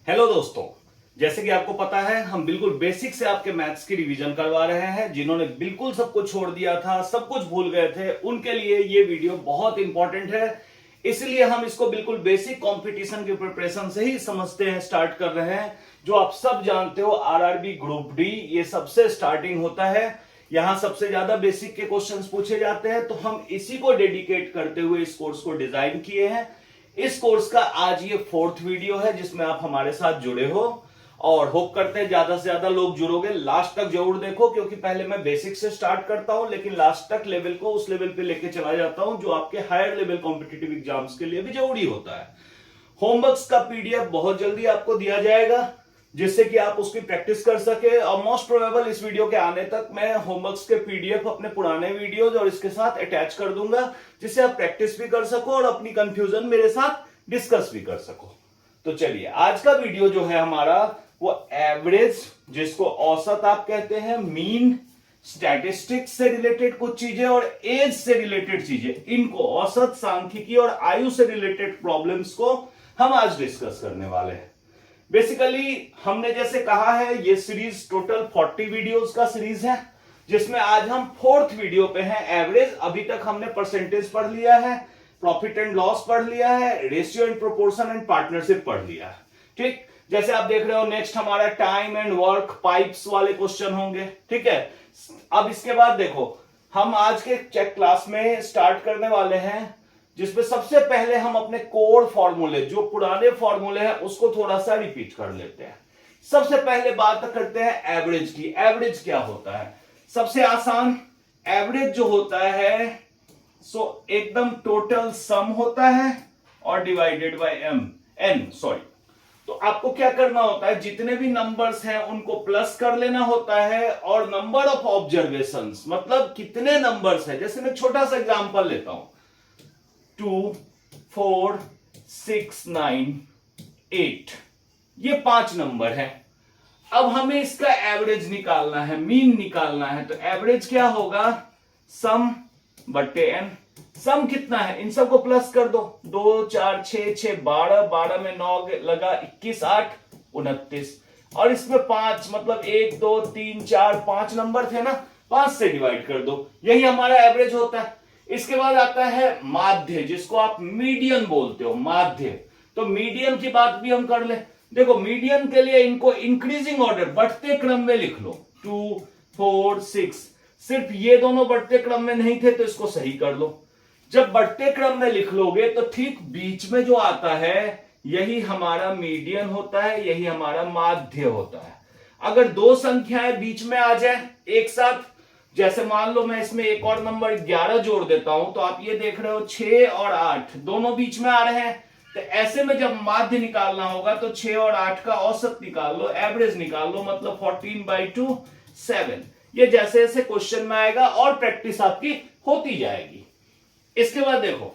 Hello दोस्तों, जैसे कि आपको पता है हम बिल्कुल बेसिक से आपके मैथ्स की रिवीजन करवा रहे हैं। जिन्होंने बिल्कुल सब कुछ छोड़ दिया था, सब कुछ भूल गए थे, उनके लिए ये वीडियो बहुत इंपॉर्टेंट है। इसलिए हम इसको बिल्कुल बेसिक कंपटीशन की प्रिपरेशन से ही समझते हैं, स्टार्ट कर रहे हैं। जो आप सब जानते हो, आरआरबी ग्रुप डी ये सबसे स्टार्टिंग होता है। यहां सबसे ज्यादा बेसिक के क्वेश्चंस पूछे जाते हैं, तो हम इसी को डेडिकेट करते हुए इस कोर्स को डिजाइन किए हैं। इस कोर्स का आज ये 4th वीडियो है जिसमें आप हमारे साथ जुड़े हो, और होप करते हैं ज्यादा से ज्यादा लोग जुड़ोगे। लास्ट तक जरूर देखो, क्योंकि पहले मैं बेसिक से स्टार्ट करता हूं, लेकिन लास्ट तक लेवल को उस लेवल पे लेके चला जाता हूं जो आपके हायर लेवल कॉम्पिटिटिव एग्जाम्स के लिए भी जरूरी होता है। होमवर्क्स का पीडीएफ बहुत जल्दी आपको दिया जाएगा, जिससे कि आप उसकी प्रैक्टिस कर सके। और मोस्ट प्रोबेबल इस वीडियो के आने तक मैं होमवर्क्स के पीडीएफ अपने पुराने वीडियोज और इसके साथ अटैच कर दूंगा, जिससे आप प्रैक्टिस भी कर सको और अपनी कंफ्यूजन मेरे साथ डिस्कस भी कर सको। तो चलिए, आज का वीडियो जो है हमारा वो एवरेज, जिसको औसत आप कहते हैं, मीन, स्टैटिस्टिक्स से रिलेटेड कुछ चीजें और एज से रिलेटेड चीजें, इनको औसत, सांख्यिकी और आयु से रिलेटेड प्रॉब्लम्स को हम आज डिस्कस करने वाले हैं। बेसिकली हमने जैसे कहा है, ये सीरीज टोटल 40 वीडियोस का सीरीज है, जिसमें आज हम 4th वीडियो पे हैं, एवरेज। अभी तक हमने परसेंटेज पढ़ लिया है, प्रॉफिट एंड लॉस पढ़ लिया है, ratio and proportion and partnership पढ़ लिया है। ठीक, जैसे आप देख रहे हो, नेक्स्ट हमारा टाइम एंड वर्क, पाइप्स वाले क्वेश्चन होंगे। ठीक है, अब इसके बाद देखो, हम आज के चेक क्लास में स्टार्ट करने वाले हैं, जिसमें सबसे पहले हम अपने कोर फॉर्मूले, जो पुराने फॉर्मूले हैं, उसको थोड़ा सा रिपीट कर लेते हैं। सबसे पहले बात करते हैं एवरेज की। एवरेज क्या होता है? सबसे आसान, एवरेज जो होता है सो एकदम टोटल सम होता है और डिवाइडेड बाय एन। तो आपको क्या करना होता है, जितने भी नंबर्स हैं उनको प्लस कर लेना होता है, और नंबर ऑफ ऑब्जर्वेशंस, मतलब कितने नंबर्स हैं। जैसे मैं छोटा सा एग्जांपल लेता हूं, 2, 4, 6, 9, 8, ये 5 नंबर है। अब हमें इसका एवरेज निकालना है, मीन निकालना है। तो एवरेज क्या होगा? सम बट्टे एन। सम कितना है, इन सबको प्लस कर दो, 2, 4, 6, 6, 12, 12 में 9 लगा, 21, 8, 29, और इसमें 5, मतलब 1, 2, 3, 4, 5 नंबर थे ना, 5 से डिवाइड कर दो, यही हमारा एवरेज होता है। इसके बाद आता है माध्य, जिसको आप मीडियन बोलते हो, माध्य। तो मीडियन की बात भी हम कर ले। देखो, मीडियन के लिए इनको इंक्रीजिंग ऑर्डर, बढ़ते क्रम में लिख लो, 2, 4, 6। सिर्फ ये दोनों बढ़ते क्रम में नहीं थे, तो इसको सही कर लो। जब बढ़ते क्रम में लिख लोगे तो ठीक बीच में जो आता है यही हमारा मीडियन होता है, यही हमारा माध्य होता है। अगर दो संख्याएं बीच में आ जाए एक साथ, जैसे मान लो मैं इसमें एक और नंबर 11 जोड़ देता हूं, तो आप ये देख रहे हो 6 और 8 दोनों बीच में आ रहे हैं। तो ऐसे में जब माध्य निकालना होगा तो 6 और 8 का औसत निकाल लो, एवरेज निकाल लो, मतलब 14/2, 7। ये जैसे जैसे क्वेश्चन में आएगा और प्रैक्टिस आपकी होती जाएगी। इसके बाद देखो,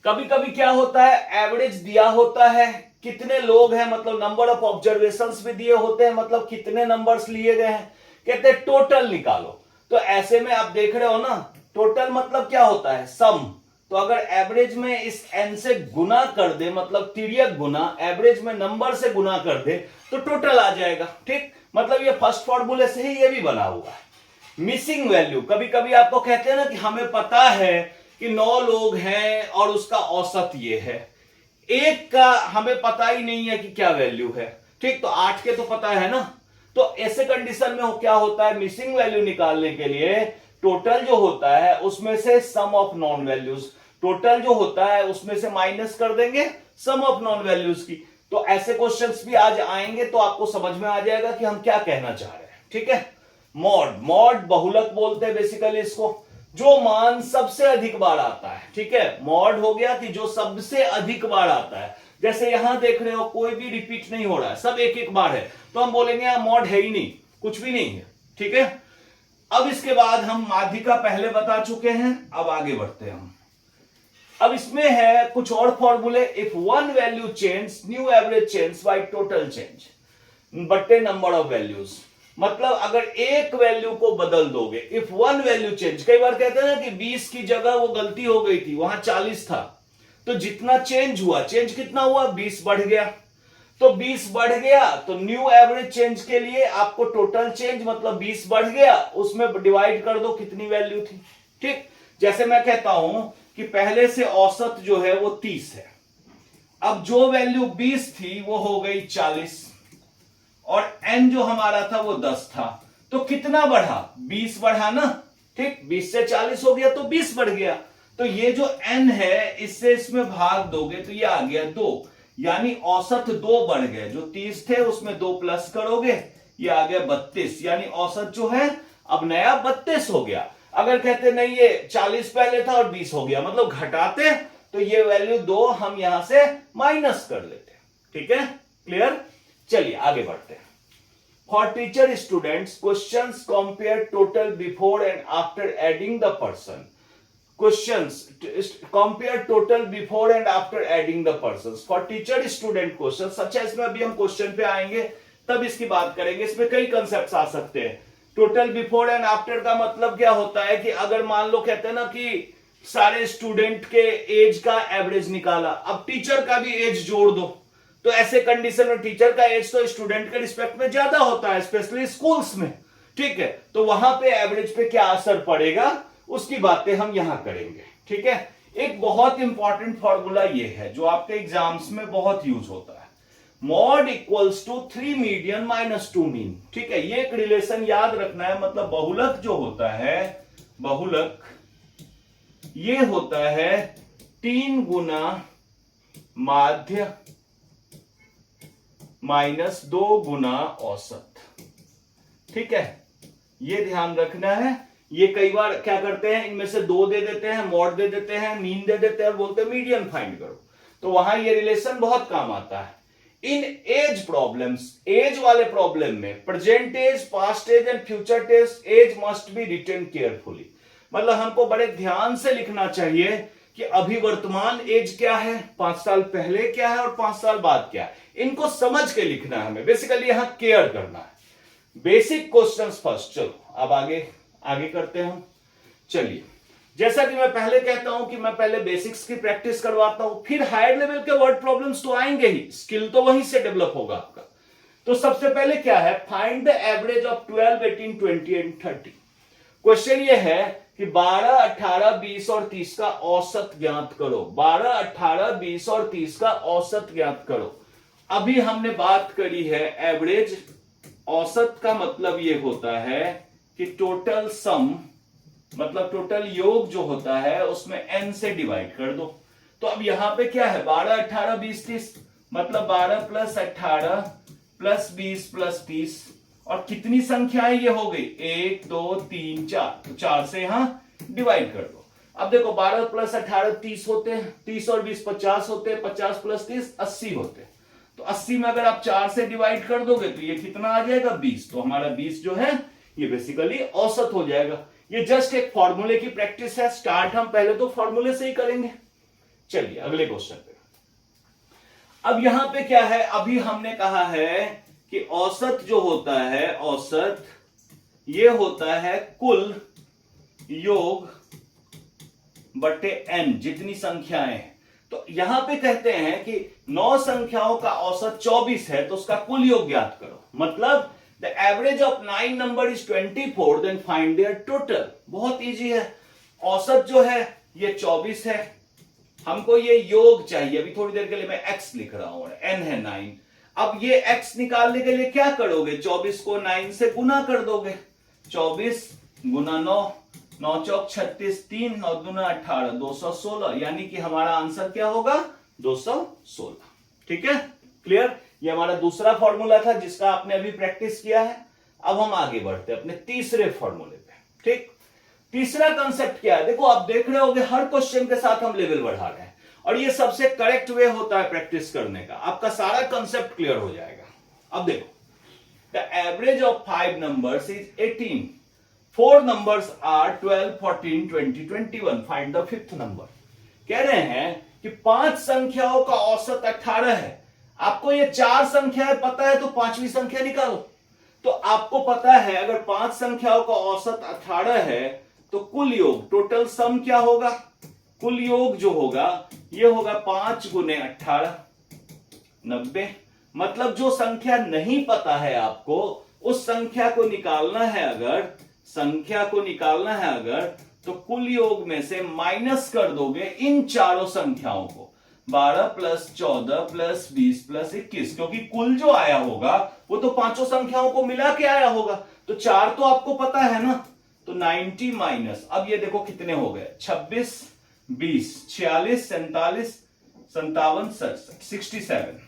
कभी कभी क्या होता है, एवरेज दिया होता है, कितने लोग हैं, मतलब नंबर ऑफ ऑब्जर्वेशंस भी दिए होते हैं, मतलब कितने नंबर्स लिए गए हैं, कहते हैं टोटल निकालो। तो ऐसे में आप देख रहे हो ना, टोटल मतलब क्या होता है, सम। तो अगर एवरेज में इस एन से गुना कर दे, मतलब तिर्यक गुना, एवरेज में नंबर से गुना कर दे, तो टोटल आ जाएगा। ठीक, मतलब ये फर्स्ट फॉर्मूले से ही ये भी बना हुआ है। मिसिंग वैल्यू, कभी कभी आपको कहते हैं ना कि हमें पता है कि 9 लोग हैं और उसका औसत ये है, एक का हमें पता ही नहीं है कि क्या वैल्यू है। ठीक, तो 8 के तो पता है ना। तो ऐसे कंडीशन में क्या होता है, मिसिंग वैल्यू निकालने के लिए टोटल जो होता है उसमें से सम ऑफ नॉन वैल्यूज, टोटल जो होता है उसमें से माइनस कर देंगे सम ऑफ नॉन वैल्यूज की। तो ऐसे क्वेश्चंस भी आज आएंगे, तो आपको समझ में आ जाएगा कि हम क्या कहना चाह रहे हैं। ठीक है, मॉड बहुलक बोलते हैं बेसिकली इसको, जो मान सबसे अधिक बार आता है। ठीक है, मॉड हो गया कि जो सबसे अधिक बार आता है। जैसे यहां देख रहे हो, कोई भी रिपीट नहीं हो रहा है, सब एक एक बार है, तो हम बोलेंगे मॉड है ही नहीं, कुछ भी नहीं है। ठीक है, अब इसके बाद हम माध्य का पहले बता चुके हैं, अब आगे बढ़ते हैं हम। अब इसमें है कुछ और फॉर्मूले। If one value change, new average change by total change बट्टे नंबर ऑफ वैल्यूज। मतलब अगर एक वैल्यू को बदल दोगे, इफ वन वैल्यू चेंज, कई बार कहते हैं ना कि 20 की जगह वो गलती हो गई थी, वहां 40 था, तो जितना चेंज हुआ, चेंज कितना हुआ, 20 बढ़ गया। तो 20 बढ़ गया, तो न्यू एवरेज चेंज के लिए आपको टोटल चेंज मतलब 20 बढ़ गया, उसमें डिवाइड कर दो कितनी वैल्यू थी। ठीक, जैसे मैं कहता हूं कि पहले से औसत जो है वो 30 है, अब जो वैल्यू 20 थी वो हो गई 40 और n जो हमारा था वो 10 था, तो कितना बढ़ा? 20 बढ़ा ना। ठीक, 20 से 40 हो गया तो 20 बढ़ गया, तो ये जो n है इससे इसमें भाग दोगे तो ये आ गया 2, यानी औसत 2 बढ़ गए। जो 30 थे उसमें 2 प्लस करोगे, ये आ गया 32, यानी औसत जो है अब नया 32 हो गया। अगर कहते नहीं ये 40 पहले था और 20 हो गया, मतलब घटाते तो ये वैल्यू 2 हम यहां से माइनस कर लेते। ठीक है, क्लियर? चलिए आगे बढ़ते हैं। For teacher students, questions compare total before and after adding the person. Questions compare total before and after adding the persons. For teacher student questions, such as में अभी हम क्वेश्चन पे आएंगे तब इसकी बात करेंगे। इसमें कई कंसेप्ट आ सकते हैं। टोटल बिफोर एंड आफ्टर का मतलब क्या होता है कि अगर मान लो कहते हैं ना कि सारे स्टूडेंट के एज का एवरेज निकाला, अब टीचर का भी एज जोड़ दो, तो ऐसे कंडीशन में टीचर का एज तो स्टूडेंट के रिस्पेक्ट में ज्यादा होता है, स्पेशली स्कूल्स में। ठीक है, तो वहां पे एवरेज पे क्या असर पड़ेगा उसकी बातें हम यहां करेंगे। ठीक है, एक बहुत इंपॉर्टेंट फॉर्मूला ये है जो आपके एग्जाम्स में बहुत यूज होता है, mode equals to 3 median minus 2 mean. ठीक है, ये एक रिलेशन याद रखना है, मतलब बहुलक जो होता है, बहुलक ये होता है 3 गुना माध्य माइनस 2 गुना औसत। ठीक है, ये ध्यान रखना है। ये कई बार क्या करते हैं, इनमें से 2 दे देते हैं, मॉड दे देते हैं, मीन दे देते हैं और बोलते हैं मीडियन फाइंड करो, तो वहां ये रिलेशन बहुत काम आता है। इन एज प्रॉब्लम्स, एज वाले प्रॉब्लम में present age, past age and future age must be written carefully. मतलब हमको बड़े ध्यान से लिखना चाहिए कि अभी वर्तमान एज क्या है, 5 साल पहले क्या है और 5 साल बाद क्या है, इनको समझ के लिखना है हमें। बेसिकली यहां केयर करना है। Basic questions first. चलो अब आगे करते हैं हम। चलिए, जैसा कि मैं पहले कहता हूं कि मैं पहले बेसिक्स की प्रैक्टिस करवाता हूं, फिर हायर लेवल के वर्ड प्रॉब्लम्स तो आएंगे ही, स्किल तो वहीं से डेवलप होगा आपका। तो सबसे पहले क्या है, find the average of 12, 18, 20 and 30। Question ये है कि 12, 18, 20 और 30 का औसत ज्ञात करो। 12, 18, 20 और 30 का औसत ज्ञात करो। अभी हमने बात करी है एवरेज। औसत का मतलब ये होता है कि टोटल सम, मतलब टोटल योग जो होता है उसमें n से डिवाइड कर दो। तो अब यहां पे क्या है, 12, 18, 20, 30, मतलब 12 प्लस 18 प्लस 20 प्लस 30, और कितनी संख्याएं ये हो गई, 1, 2, 3, 4, तो 4 से यहां डिवाइड कर दो। अब देखो 12 प्लस 18 30 होते हैं, 30 और 20 50 होते हैं, 50 प्लस 30 80 होते हैं। तो 80 में अगर आप 4 से डिवाइड कर दोगे तो ये कितना आ जाएगा, 20। तो हमारा 20 जो है ये बेसिकली औसत हो जाएगा। ये जस्ट एक फॉर्मूले की प्रैक्टिस है। स्टार्ट हम पहले तो फॉर्मूले से ही करेंगे। चलिए अगले क्वेश्चन पे। अब यहां पे क्या है, अभी हमने कहा है कि औसत जो होता है, औसत ये होता है कुल योग बटे n, जितनी संख्याएं हैं। तो यहां पे कहते हैं कि 9 संख्याओं का औसत 24 है, तो उसका कुल योग ज्ञात करो। मतलब the average of 9 number is 24, then find their total. बहुत इजी है। औसत जो है ये 24 है, हमको ये योग चाहिए। अभी थोड़ी देर के लिए मैं x लिख रहा हूं, n है 9। अब ये x निकालने के लिए क्या करोगे, 24 को 9 से गुना कर दोगे। 24 गुना 9, 9 चौक 36, 3 9 दूना 18, 216, यानी कि हमारा आंसर क्या होगा, 216। ठीक है, क्लियर? ये हमारा दूसरा फॉर्मूला था जिसका आपने अभी प्रैक्टिस किया है। अब हम आगे बढ़ते हैं अपने तीसरे फॉर्मूले पे। ठीक, तीसरा कंसेप्ट क्या है, देखो आप देख रहे होगे हर क्वेश्चन के साथ हम लेवल बढ़ा रहे हैं, और ये सबसे करेक्ट वे होता है प्रैक्टिस करने का, आपका सारा कंसेप्ट क्लियर हो जाएगा। अब देखो, the average of 5 numbers is 18, 4 numbers are 12, 14, 20, 21, find the 5th number. कह रहे हैं कि 5 संख्याओं का औसत 18 है। आपको ये 4 संख्याएं पता है तो 5वीं संख्या निकालो। तो आपको पता है अगर 5 संख्याओं का औसत 18 है तो कुल योग, टोटल सम क्या होगा, कुल योग जो होगा ये होगा 5 गुने 18, 90। मतलब जो संख्या नहीं पता है आपको, उस संख्या को निकालना है अगर तो कुल योग में से माइनस कर दोगे इन चारों संख्याओं को, 12 प्लस 14 प्लस 20 प्लस 21, क्योंकि कुल जो आया होगा वो तो पांचों संख्याओं को मिला के आया होगा, तो 4 तो आपको पता है ना, तो 90 माइनस, अब ये देखो कितने हो गए, 26 20 46 47 57 67,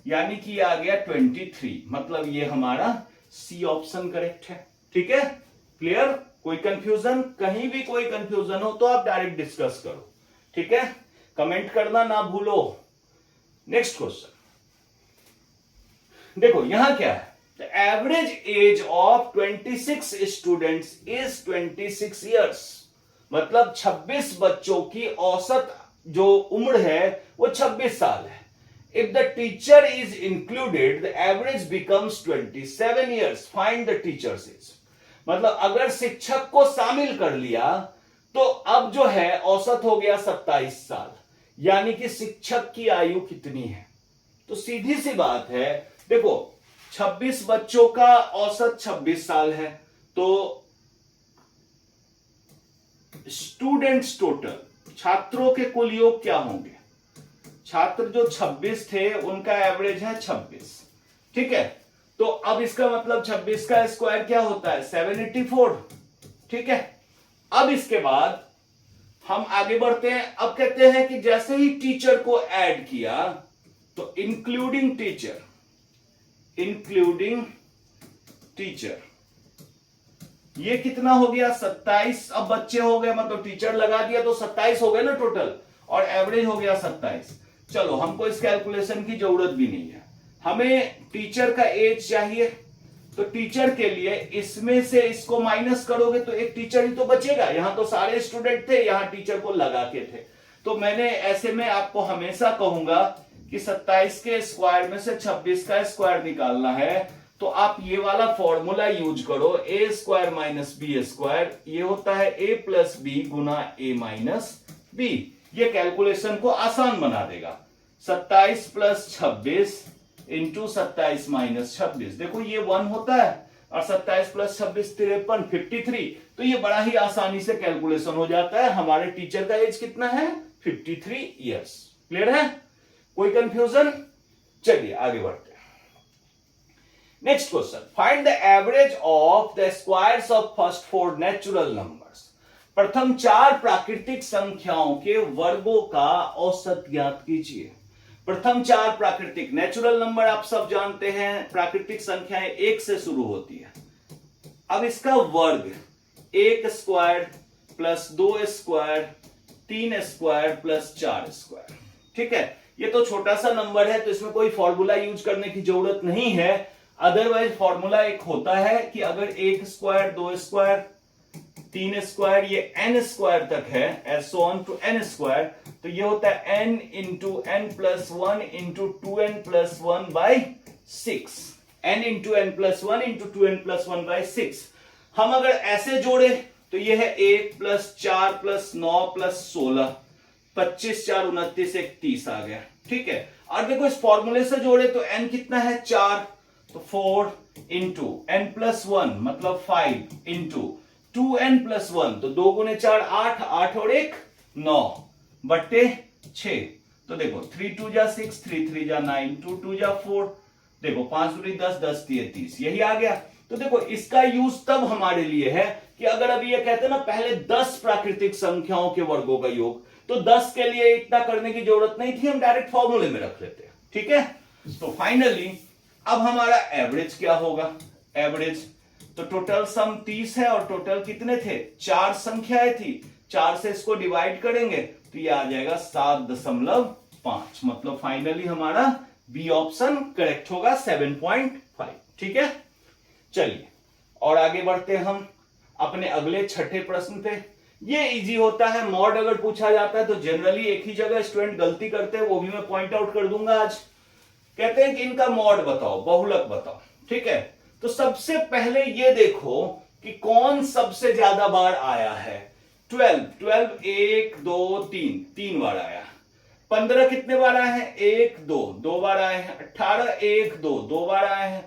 यानी कि ये आ गया 23, मतलब ये हमारा सी ऑप्शन करेक्ट है। ठीक है, क्लियर? कोई कंफ्यूजन? कहीं भी कोई कंफ्यूजन हो तो आप डायरेक्ट डिस्कस करो, ठीक है, कमेंट करना ना भूलो। नेक्स्ट क्वेश्चन देखो यहां क्या है, the average age of 26 students is 26 years, मतलब 26 बच्चों की औसत जो उम्र है वो 26 साल है। If the teacher is included, the average becomes 27 years. Find the teacher's age. मतलब अगर शिक्षक को शामिल कर लिया तो अब जो है औसत हो गया 27 साल, यानी कि शिक्षक की आयु कितनी है? तो सीधी सी बात है, देखो 26 बच्चों का औसत 26 साल है, तो स्टूडेंट्स टोटल, छात्रों के कुल योग क्या होंगे? छात्र जो 26 थे उनका एवरेज है 26, ठीक है, तो अब इसका मतलब 26 का स्क्वायर क्या होता है? 784, ठीक है। अब इसके बाद हम आगे बढ़ते हैं, अब कहते हैं कि जैसे ही टीचर को ऐड किया तो इंक्लूडिंग टीचर ये कितना हो गया? 27। अब बच्चे हो गए, मतलब टीचर लगा दिया तो 27 हो गए ना टोटल, और एवरेज हो गया 27। चलो हमको इस कैलकुलेशन की जरूरत भी नहीं है, हमें टीचर का एज चाहिए, तो टीचर के लिए इसमें से इसको माइनस करोगे तो एक टीचर ही तो बचेगा। यहां तो सारे स्टूडेंट थे, यहां टीचर को लगा के थे, तो मैंने ऐसे में आपको हमेशा कहूंगा कि 27 के स्क्वायर में से 26 का स्क्वायर निकालना है, तो आप ये वाला फॉर्मूला यूज करो, ए स्क्वायर माइनस बी स्क्वायर, ये होता है ए प्लस बी गुना ए माइनस बी, ये कैलकुलेशन को आसान बना देगा। 27 प्लस 26 इंटू 27 माइनस 26, देखो ये 1 होता है, और 27 प्लस 26 53 53, तो ये बड़ा ही आसानी से कैलकुलेशन हो जाता है। हमारे टीचर का एज कितना है? 53 ईयर्स। क्लियर है? कोई कंफ्यूजन? चलिए आगे बढ़ते हैं। Next question, find the average of the squares of first 4 natural numbers. प्रथम 4 प्राकृतिक संख्याओं के वर्गों का औसत ज्ञात कीजिए। प्रथम 4 प्राकृतिक, नेचुरल नंबर आप सब जानते हैं, प्राकृतिक संख्याएं 1 से शुरू होती है। अब इसका वर्ग 1 square plus 2 square 3 square plus 4 square, ठीक है। ये तो छोटा सा नंबर है तो इसमें कोई फॉर्मूला यूज करने की जरूरत नहीं है, अदरवाइज फॉर्मूला एक होता है कि अगर 1 स्क्वायर 2 स्क्वायर 3 स्क्वायर ये n स्क्वायर तक है, as so on to n square, तो ये होता है n into n plus 1 into 2n plus 1 by 6, n into n plus 1 into 2n plus 1 by 6। हम अगर ऐसे जोड़े तो ये है 1 प्लस 4 प्लस 9 प्लस 16, 25 4 29 1 30 आ गया, ठीक है। और देखो इस फॉर्मूले से जोड़े तो n कितना है? 4, तो 4 इंटू n प्लस 1 मतलब 5 इंटू 2n प्लस 1, तो 2 गुने 4 8, 8 और 1 9 बट्टे 6, तो देखो 3 2 जा 6, 3 3 जा 9, 2 2 जा 4, देखो 5 दूनी 10, 10 3 30, यही आ गया। तो देखो इसका यूज तब हमारे लिए है कि अगर अभी ये कहते हैं ना पहले 10 प्राकृतिक संख्याओं के वर्गों का योग, तो 10 के लिए इतना करने की जरूरत नहीं थी, हम डायरेक्ट फॉर्मूले में रख लेते हैं, ठीक है। तो फाइनली अब हमारा एवरेज क्या होगा? एवरेज तो टोटल सम 30 है और टोटल कितने थे? 4 संख्याएं थी, 4 से इसको डिवाइड करेंगे तो ये आ जाएगा 7.5, मतलब फाइनली हमारा बी ऑप्शन करेक्ट होगा 7.5, ठीक है। चलिए और आगे बढ़ते हैं हम अपने अगले छठे प्रश्न पे। ये इजी होता है, मॉड अगर पूछा जाता है तो जनरली एक ही जगह स्टूडेंट गलती करते हैं, वो भी मैं पॉइंट आउट कर दूंगा आज। कहते हैं कि इनका मॉड बताओ, बहुलक बताओ, ठीक है। तो सबसे पहले ये देखो कि कौन सबसे ज्यादा बार आया है। 12 1 2 3 बार आया। 15 कितने बार आए हैं? 1 2 2 बार आए हैं। 18 1 2 2 बार आए हैं।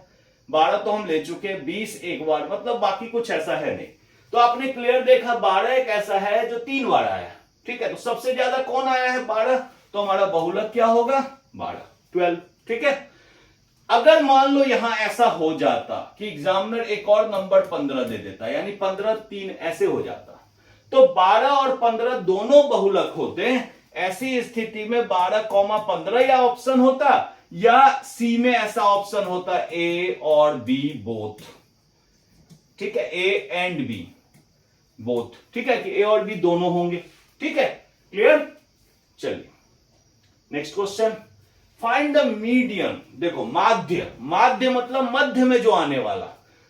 12 तो हम ले चुके हैं। 20 एक बार, मतलब बाकी कुछ ऐसा है नहीं। तो आपने क्लियर देखा 12 एक ऐसा है जो 3 बार आया। ठीक है, तो सबसे ज्यादा कौन आया है? 12। तो हमारा बहुलक क्या होगा? 12 12। ठीक है, अगर मान लो यहां ऐसा हो जाता कि एग्जामिनर एक और नंबर 15 दे देता, यानी 15 3 ऐसे हो जाता, तो 12 और 15 दोनों बहुलक होते हैं। ऐसी स्थिति में 12,15 या ऑप्शन होता, या सी में ऐसा ऑप्शन होता ए और बी बोथ। ठीक है, ए एंड बी बोथ। ठीक है, कि ए और बी दोनों होंगे। ठीक है, क्लियर? चलिए next question, find the median. देखो माध्य, माध्य मतलब मध्य में जो आने वाला।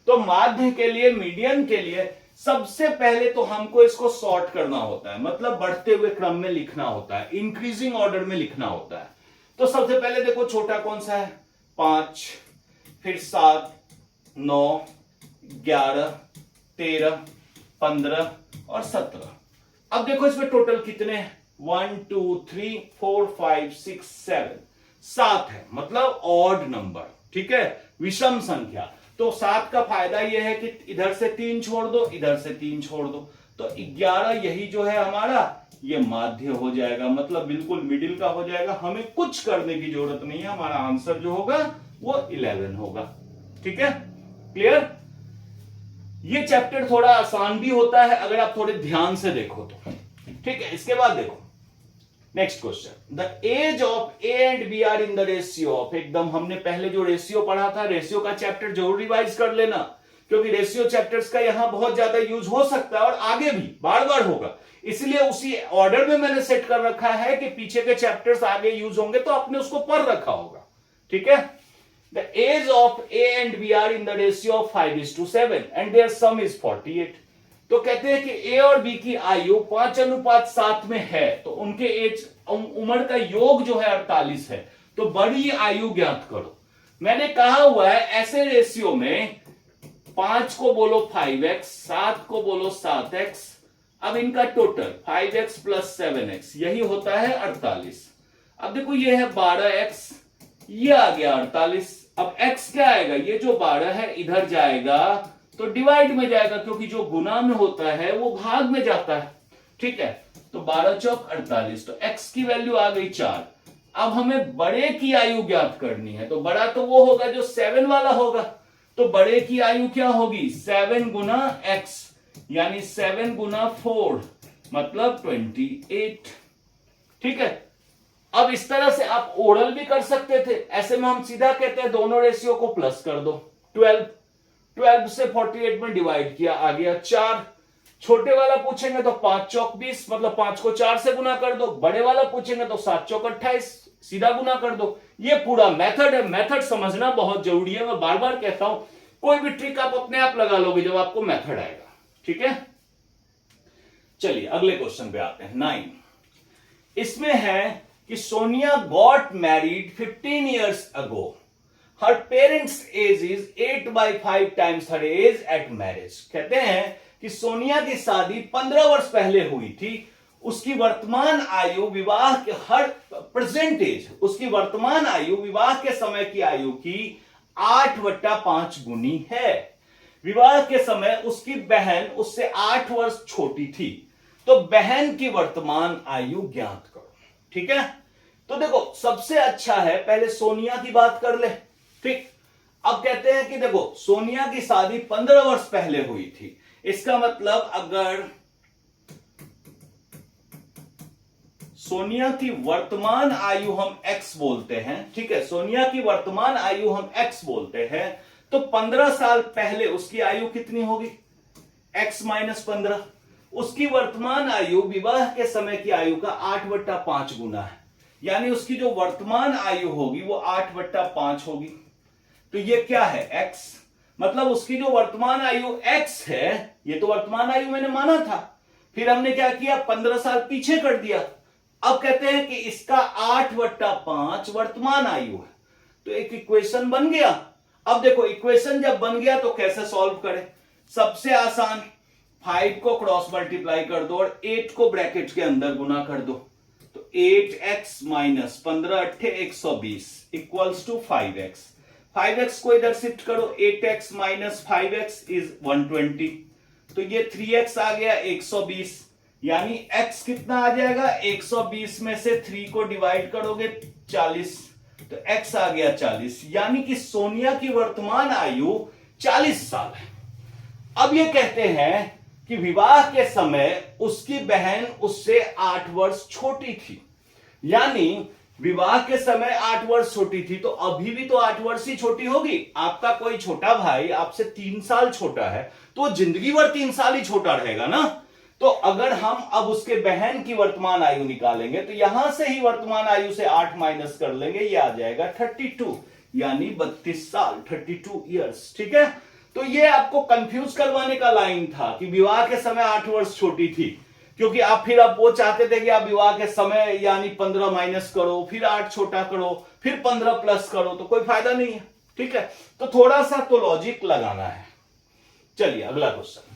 तो माध्य के लिए, मीडियन के लिए सबसे पहले तो हमको इसको सॉर्ट करना होता है, मतलब बढ़ते हुए क्रम में लिखना होता है, इंक्रीजिंग ऑर्डर में लिखना होता है। तो सबसे पहले देखो छोटा कौन सा है? 5, फिर 7 9 11 13 15 और 17। अब देखो इसमें टोटल कितने हैं? 1 2 3 4 5 6 7 7 है, मतलब ऑड नंबर। ठीक है, विषम संख्या। तो 7 का फायदा यह है कि इधर से 3 छोड़ दो, इधर से 3 छोड़ दो, तो 11 यही जो है हमारा ये माध्य हो जाएगा, मतलब बिल्कुल मिडिल का हो जाएगा। हमें कुछ करने की जरूरत नहीं है, हमारा आंसर जो होगा वो 11 होगा। ठीक है, क्लियर? ये चैप्टर थोड़ा आसान भी होता है अगर आप थोड़े ध्यान से देखो तो। ठीक है, इसके बाद देखो next question, the age of A and B are in the ratio of. एकदम हमने पहले जो रेशियो पढ़ा था, रेशियो का चैप्टर जरूर रिवाइज कर लेना, क्योंकि रेशियो चैप्टर्स का यहां बहुत ज्यादा यूज हो सकता है और आगे भी बार बार होगा। इसलिए उसी ऑर्डर में मैंने सेट कर रखा है कि पीछे के चैप्टर्स आगे यूज होंगे तो आपने उसको पढ़ रखा होगा। ठीक है, the age of A and B are in the ratio of 5:7 and their sum is 48। तो कहते हैं कि ए और बी की आयु 5:7 में है, तो उनके एज उम्र का योग जो है 48 है। तो बड़ी आयु ज्ञात करो। मैंने कहा हुआ है ऐसे रेशियो में 5 को बोलो 5x, 7 को बोलो 7x, अब इनका टोटल 5x प्लस 7x यही होता है 48। अब देखो ये है 12x, ये आ गया 48। अब x क्या आएगा? ये जो 12 है इधर जाएगा तो डिवाइड में जाएगा, क्योंकि जो गुना में होता है वो भाग में जाता है। ठीक है, तो 12 चौक 48, तो x की वैल्यू आ गई 4। अब हमें बड़े की आयु ज्ञात करनी है, तो बड़ा तो वो होगा जो 7 वाला होगा। तो बड़े की आयु क्या होगी? 7 गुना x, यानी 7 गुना 4 मतलब 28। ठीक है, अब इस तरह से आप ओरल भी कर सकते थे। ऐसे में हम सीधा कहते हैं दोनों रेशियो को प्लस कर दो। 12 से 48 में डिवाइड किया, आ गया 4। छोटे वाला पूछेंगे तो 5 चौक 20, मतलब 5 को 4 से गुना कर दो। बड़े वाला पूछेंगे तो 7 चौक 28, सीधा गुना कर दो। ये पूरा मेथड है, मेथड समझना बहुत जरूरी है। मैं बार बार कहता हूं, कोई भी ट्रिक आप अपने आप लगा लोगे जब आपको मेथड आएगा। ठीक है, चलिए अगले क्वेश्चन पे आते हैं। 9 इसमें है कि Sonia got married 15 years ago. Her parents' age is 8/5 times her age at marriage. कहते हैं कि सोनिया की शादी 15 वर्ष पहले हुई थी। उसकी वर्तमान आयु विवाह के प्रेजेंट एज, उसकी वर्तमान आयु विवाह के समय की आयु की 8/5 गुनी है। विवाह के समय उसकी बहन उससे 8 वर्ष छोटी थी, तो बहन की वर्तमान आयु ज्ञात करो। ठीक है, तो देखो सबसे अच्छा है पहले सोनिया की बात कर ले। ठीक, अब कहते हैं कि देखो सोनिया की शादी 15 वर्ष पहले हुई थी। इसका मतलब अगर सोनिया की वर्तमान आयु हम x बोलते हैं, ठीक है, सोनिया की वर्तमान आयु हम x बोलते हैं, तो 15 साल पहले उसकी आयु कितनी होगी? x minus 15। उसकी वर्तमान आयु विवाह के समय की आयु का 8/5 गुना है, यानी उसकी जो वर्तमान आयु होगी वो 8/5 होगी। तो ये क्या है? x, मतलब उसकी जो वर्तमान आयु x है, ये तो वर्तमान आयु मैंने माना था, फिर हमने क्या किया? 15 साल पीछे कर दिया। अब कहते हैं कि इसका 8/5 वर्तमान आयु है, तो एक इक्वेशन बन गया। अब देखो इक्वेशन जब बन गया तो कैसे सॉल्व करें? सबसे आसान, 5 को क्रॉस मल्टीप्लाई कर दो और 8 को ब्रैकेट के अंदर गुना कर दो। तो 8x minus 15 अट्ठे 120 equals to 5x। 5x को इधर शिफ्ट करो, 8x माइनस 5x इज 120, तो ये 3x आ गया 120, यानी x कितना आ जाएगा 120 में से 3 को डिवाइड करोगे 40, तो x आ गया 40, यानी कि सोनिया की वर्तमान आयु 40 साल है। अब ये कहते हैं कि विवाह के समय उसकी बहन उससे 8 वर्ष छोटी थी, यानी विवाह के समय 8 वर्ष छोटी थी, तो अभी भी तो 8 वर्ष ही छोटी होगी। आपका कोई छोटा भाई आपसे 3 साल छोटा है तो जिंदगी भर 3 साल ही छोटा रहेगा ना। तो अगर हम अब उसके बहन की वर्तमान आयु निकालेंगे तो यहां से ही वर्तमान आयु से 8 माइनस कर लेंगे, ये आ जाएगा 32, यानी 32 साल, 32 ईयर्स। ठीक है, तो ये आपको कंफ्यूज करवाने का लाइन था कि विवाह के समय 8 वर्ष छोटी थी, क्योंकि आप वो चाहते थे कि आप विवाह के समय यानी 15 माइनस करो, फिर 8 छोटा करो, फिर 15 प्लस करो, तो कोई फायदा नहीं है। ठीक है, तो थोड़ा सा तो लॉजिक लगाना है। चलिए अगला question.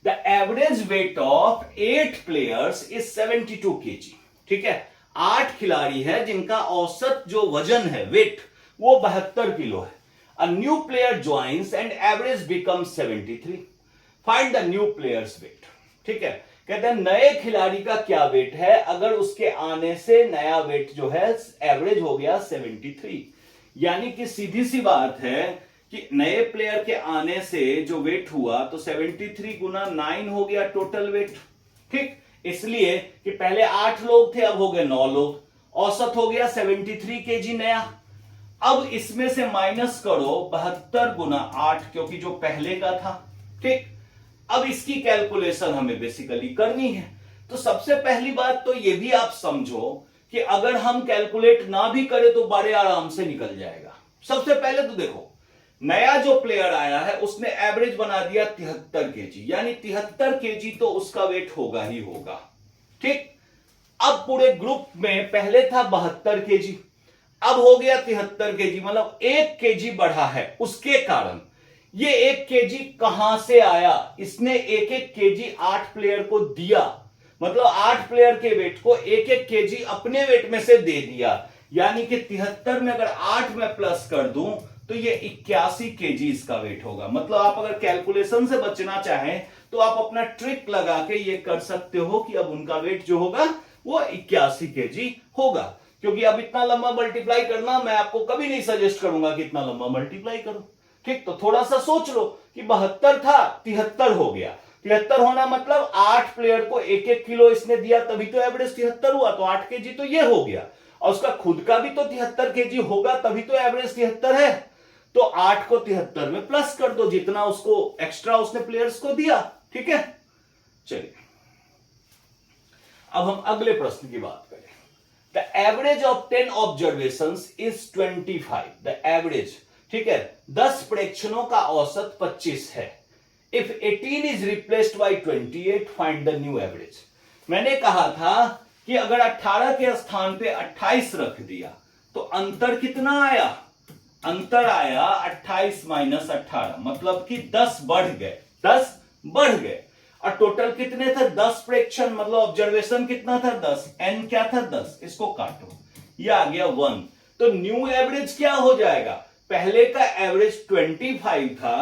The average weight of 8 players is 72 kg। ठीक है, 8 खिलाड़ी है जिनका औसत जो वजन है, वेट, वो 72 किलो है। A new player joins and average becomes 73. Find the new player's weight. ठीक है, कहते हैं नए खिलाड़ी का क्या वेट है, अगर उसके आने से नया वेट जो है एवरेज हो गया 73, यानी कि सीधी सी बात है कि नए प्लेयर के आने से जो वेट हुआ तो 73 गुना 9 हो गया टोटल वेट। ठीक, इसलिए कि पहले 8 लोग थे, अब हो गए 9 लोग, औसत हो गया 73 kg नया। अब इसमें से माइनस करो 72 गुना 8, क्योंकि जो पहले का था। ठीक, अब इसकी कैलकुलेशन हमें बेसिकली करनी है। तो सबसे पहली बात तो ये भी आप समझो कि अगर हम कैलकुलेट ना भी करें तो बड़े आराम से निकल जाएगा। सबसे पहले तो देखो, नया जो प्लेयर आया है उसने एवरेज बना दिया 73 kg, यानी 73 kg तो उसका वेट होगा ही होगा। ठीक, अब पूरे ग्रुप में पहले था 72 kg, अब हो गया 73 kg, मतलब 1 kg बढ़ा है। उसके कारण ये 1 kg कहां से आया, इसने 1-1 kg 8 प्लेयर को दिया, मतलब 8 प्लेयर के वेट को 1-1 kg अपने वेट में से दे दिया, यानी कि 73 में अगर 8 में प्लस कर दूं तो ये 81 kg इसका वेट होगा। मतलब आप अगर कैलकुलेशन से बचना चाहें तो आप अपना ट्रिक लगा के ये कर सकते हो कि अब उनका वेट जो होगा वो 81 kg होगा। क्योंकि अब इतना लंबा मल्टीप्लाई करना मैं आपको कभी नहीं सजेस्ट करूंगा कि इतना लंबा मल्टीप्लाई करो। ठीक, तो थोड़ा सा सोच लो कि 72 था 73 हो गया, 73 होना मतलब 8 प्लेयर को 1-1 किलो इसने दिया, तभी तो एवरेज 73 हुआ, तो 8 kg तो ये हो गया, और उसका खुद का भी तो 73 kg होगा, तभी तो एवरेज 73 है। तो 8 को 73 में प्लस कर दो, जितना उसको एक्स्ट्रा उसने प्लेयर्स को दिया। ठीक है, चलिए अब हम अगले प्रश्न की बात करें। The average of 10 observations is 25। The average, ठीक है, 10 प्रेक्षणों का औसत 25 है। If 18 is replaced by 28, find the new average. मैंने कहा था कि अगर 18 के स्थान पे 28 रख दिया तो अंतर कितना आया, अंतर आया 28 माइनस 18, मतलब कि 10 बढ़ गए, 10 बढ़ गए। और टोटल कितने थे, 10 प्रेक्षण, मतलब ऑब्जर्वेशन कितना था 10, एन क्या था 10, इसको काटो, ये आ गया 1। तो न्यू एवरेज क्या हो जाएगा, पहले का एवरेज 25 था,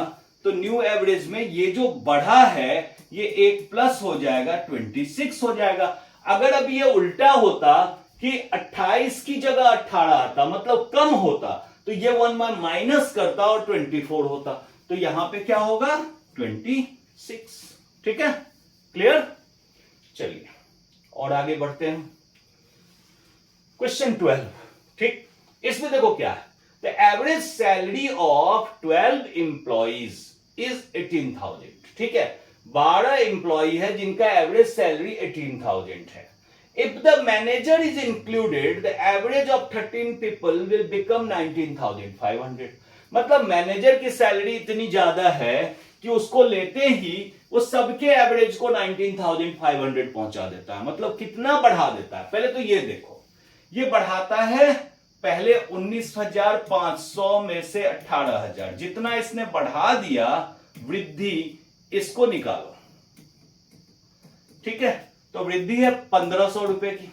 तो न्यू एवरेज में ये जो बढ़ा है ये एक प्लस हो जाएगा, 26 हो जाएगा। अगर अब ये उल्टा होता कि 28 की जगह 18 आता, मतलब कम होता, तो ये 1 माइनस करता और 24 होता, तो यहां पे क्या होगा 26। ठीक है, क्लियर। चलिए और आगे बढ़ते हैं। क्वेश्चन 12। ठीक, इसमें देखो क्या है, the average salary of 12 employees is 18,000। ठीक है, 12 एम्प्लॉय है जिनका एवरेज सैलरी 18,000 है। If the manager is included, the average of 13 people will become 19,500। मतलब मैनेजर की सैलरी इतनी ज्यादा है कि उसको लेते ही वो सबके एवरेज को 19,500 पहुंचा देता है। मतलब कितना बढ़ा देता है, पहले तो ये देखो, ये बढ़ाता है पहले 19,500 में से 18,000, जितना इसने बढ़ा दिया वृद्धि, इसको निकालो। ठीक है, तो वृद्धि है 1,500 रुपए की,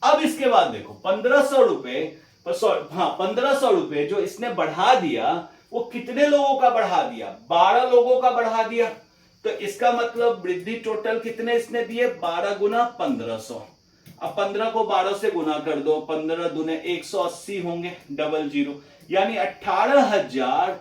अब इसके बाद देखो 1500 रुपए, हाँ 1500 रुपए जो इसने बढ़ा दिया वो कितने लोगों का बढ़ा दिया? 12 लोगों का बढ़ा दिया। तो इसका मतलब वृद्धि टोटल कितने इसने दिए? 12 गुना 1500। अब 15 को 12 से गुना कर दो, 15 दूने 180 होंगे, डबल जीरो, यानी 18,000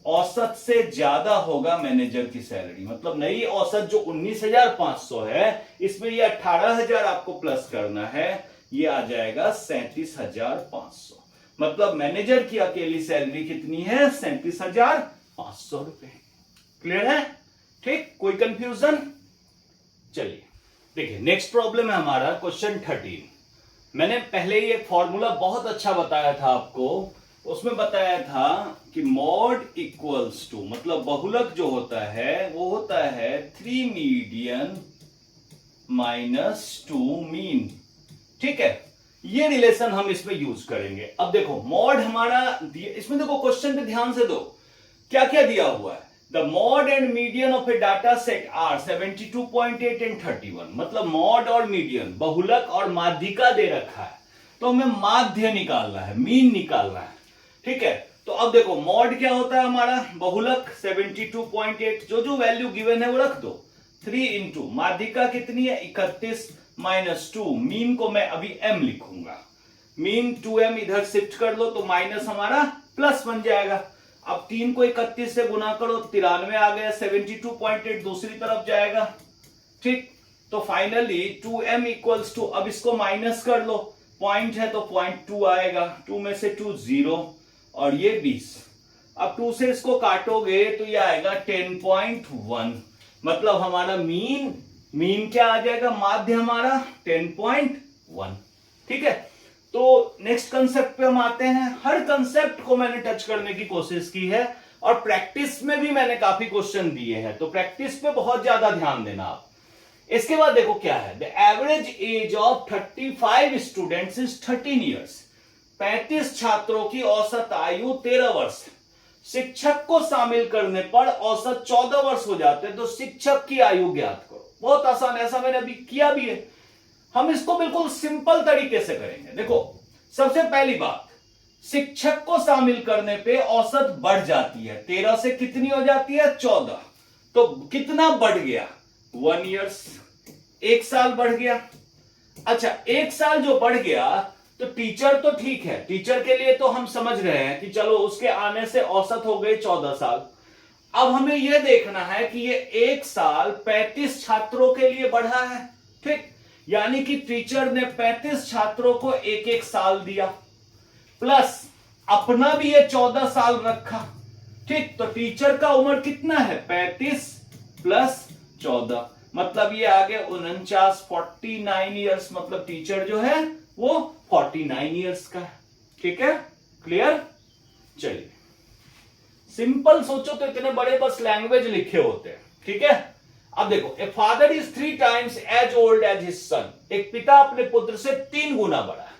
औसत से ज्यादा होगा मैनेजर की सैलरी। मतलब नई औसत जो 19,500 है, इसमें ये 18,000 आपको प्लस करना है, ये आ जाएगा 37,500। मतलब मैनेजर की अकेली सैलरी कितनी है? 37,500 रुपए। क्लियर है? ठीक, कोई कंफ्यूजन? चलिए देखिए, नेक्स्ट प्रॉब्लम है हमारा क्वेश्चन 13। मैंने पहले ही एक फॉर्मूला बहुत अच्छा बताया था आपको, उसमें बताया था कि मॉड इक्वल्स टू, मतलब बहुलक जो होता है वो होता है 3 मीडियन माइनस 2 मीन। ठीक है, ये रिलेशन हम इसमें यूज करेंगे। अब देखो मॉड हमारा इसमें देखो क्वेश्चन पे ध्यान से दो, क्या क्या दिया हुआ है। The mode and median of a data set are 72.8 and 31। मतलब मॉड और मीडियन, बहुलक और माध्यिका दे रखा है, तो हमें माध्य निकालना है, मीन निकालना है। ठीक है, तो अब देखो मॉड क्या होता है हमारा? बहुलक 72.8, जो जो वैल्यू गिवन है वो रख दो। 3 इंटू माध्यिका कितनी है? 31 माइनस 2, मीन को मैं अभी m लिखूंगा। मीन 2m इधर शिफ्ट कर लो तो माइनस हमारा प्लस बन जाएगा। अब 3 को 31 से गुना करो, 93 आ गया, 72.8 दूसरी तरफ जाएगा। ठीक, तो फाइनली 2m इक्वल्स टू, अब इसको माइनस कर लो, पॉइंट है तो 0.2 आएगा, 2 में से 2 0 और ये 20। अब 2 से इसको काटोगे तो ये आएगा 10.1। मतलब हमारा मीन क्या आ जाएगा? माध्य हमारा 10.1। ठीक है, तो नेक्स्ट कंसेप्ट पे हम आते हैं। हर कंसेप्ट को मैंने टच करने की कोशिश की है और प्रैक्टिस में भी मैंने काफी क्वेश्चन दिए हैं, तो प्रैक्टिस पे बहुत ज्यादा ध्यान देना आप। इसके बाद देखो क्या है, the average age of 35 students is 13 years. 35 छात्रों की औसत आयु 13 वर्ष। शिक्षक को शामिल करने पर औसत 14 वर्ष हो जाते हैं, तो शिक्षक की आयु ज्ञात करो। बहुत आसान, ऐसा मैंने अभी किया भी है। हम इसको बिल्कुल सिंपल तरीके से करेंगे। देखो सबसे पहली बात, शिक्षक को शामिल करने पे औसत बढ़ जाती है, 13 से कितनी हो जाती है? 14। तो कितना बढ़ गया? 1 ईयर्स, 1 साल बढ़ गया। अच्छा, 1 साल जो बढ़ गया तो टीचर तो ठीक है, टीचर के लिए तो हम समझ रहे हैं कि चलो उसके आने से औसत हो गई 14 साल। अब हमें यह देखना है कि ये 1 साल 35 छात्रों के लिए बढ़ा है। ठीक, यानी कि टीचर ने 35 छात्रों को 1-1 साल दिया, प्लस अपना भी ये 14 साल रखा। ठीक, तो टीचर का उम्र कितना है? 35 प्लस 14, मतलब ये आ गया 49, 49 ईयर्स। मतलब टीचर जो है वो 49 ईयर्स का है। ठीक है, क्लियर? चलिए, सिंपल सोचो तो इतने बड़े बस लैंग्वेज लिखे होते हैं। ठीक है, अब देखो, a father is 3 times as old as his son. एक पिता अपने पुत्र से 3 गुना बड़ा।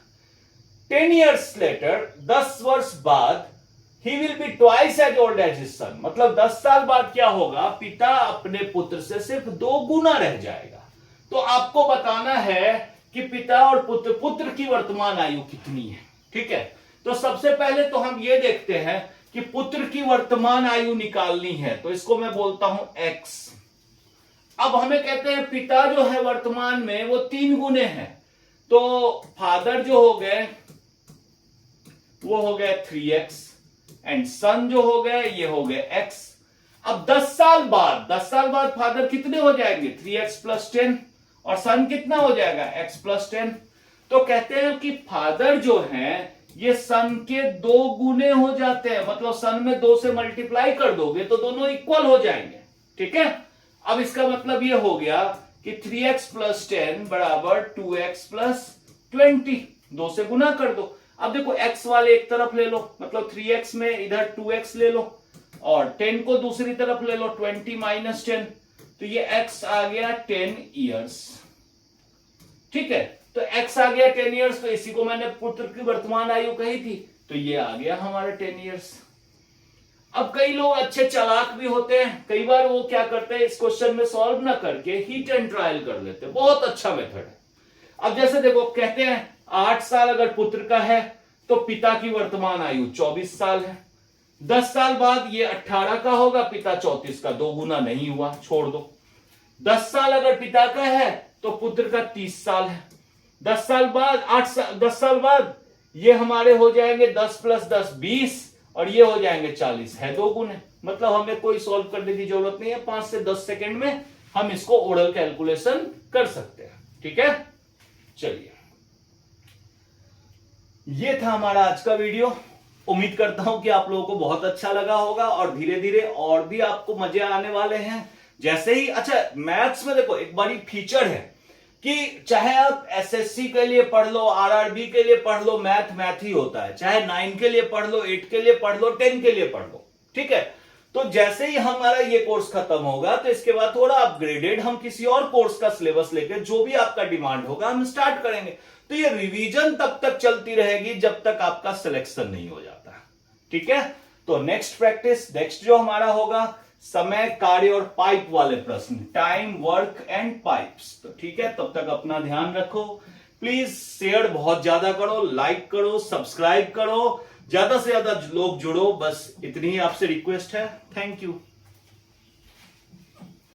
10 years later, 10 वर्ष बाद, he will be twice as old as his son। मतलब 10 साल बाद क्या होगा? पिता अपने पुत्र से सिर्फ 2 गुना रह जाएगा। तो आपको बताना है कि पिता और पुत्र की वर्तमान आयु कितनी है। ठीक है, तो सबसे पहले तो हम ये देखते हैं कि पुत्र की वर्तमान आयु निकालनी है, तो इसको मैं बोलता हूं x। अब हमें कहते हैं पिता जो है वर्तमान में वो 3 गुने हैं, तो फादर जो हो गए वो हो गए 3x एंड सन जो हो गए ये हो गए x। अब 10 साल बाद फादर कितने हो जाएंगे? 3x प्लस 10, और सन कितना हो जाएगा? x plus 10। तो कहते हैं कि फादर जो है ये सन के 2 गुने हो जाते हैं। मतलब सन में 2 से मल्टीप्लाई कर दोगे तो दोनों इक्वल हो जाएंगे। ठीक है, अब इसका मतलब ये हो गया कि 3x प्लस 10 बराबर 2x प्लस 20। 2 से गुना कर दो। अब देखो x वाले एक तरफ ले लो, मतलब 3x में इधर 2x ले लो और 10 को दूसरी तरफ ले लो, 20 माइनस 10, तो ये x आ गया 10 ईयर्स। ठीक है, तो x आ गया 10 ईयर्स, तो इसी को मैंने पुत्र की वर्तमान आयु कही थी, तो ये आ गया हमारा 10 ईयर्स। अब कई लोग अच्छे चालाक भी होते हैं, कई बार वो क्या करते हैं, इस क्वेश्चन में सॉल्व ना करके हीट एंड ट्रायल कर लेते हैं। बहुत अच्छा मेथड है। अब जैसे देखो कहते हैं 8 साल अगर पुत्र का है तो पिता की वर्तमान आयु 24 साल है। 10 साल बाद ये 18 का होगा, पिता 34 का, 2 गुना नहीं हुआ, छोड़ दो। 10 साल अगर पिता का है तो पुत्र का 30 साल है। 10 साल बाद 10 साल बाद ये हमारे हो जाएंगे 10 + 10 20 और ये हो जाएंगे 40, है 2 गुने। मतलब हमें कोई सॉल्व करने की जरूरत नहीं है, 5 से 10 सेकंड में हम इसको ओरल कैलकुलेशन कर सकते हैं। ठीक है, चलिए ये था हमारा आज का वीडियो। उम्मीद करता हूं कि आप लोगों को बहुत अच्छा लगा होगा और धीरे धीरे और भी आपको मजे आने वाले हैं। जैसे ही अच्छा मैथ्स में देखो एक बड़ी फीचर है कि चाहे आप एसएससी के लिए पढ़ लो, आरआरबी के लिए पढ़ लो, मैथ ही होता है। चाहे 9 के लिए पढ़ लो, 8 के लिए पढ़ लो, 10 के लिए पढ़ लो, ठीक है। तो जैसे ही हमारा ये कोर्स खत्म होगा तो इसके बाद थोड़ा अपग्रेडेड हम किसी और कोर्स का सिलेबस लेकर जो भी आपका डिमांड होगा हम स्टार्ट करेंगे। तो ये रिवीजन तब तक चलती रहेगी जब तक आपका सिलेक्शन नहीं हो जाता, ठीक है। तो नेक्स्ट प्रैक्टिस, नेक्स्ट जो हमारा होगा समय, कार्य और पाइप वाले प्रश्न, टाइम, वर्क एंड पाइप्स। तो ठीक है, तब तक अपना ध्यान रखो। प्लीज शेयर बहुत ज्यादा करो, लाइक करो, सब्सक्राइब करो, ज्यादा से ज्यादा लोग जुड़ो, बस इतनी ही आपसे रिक्वेस्ट है। Thank you.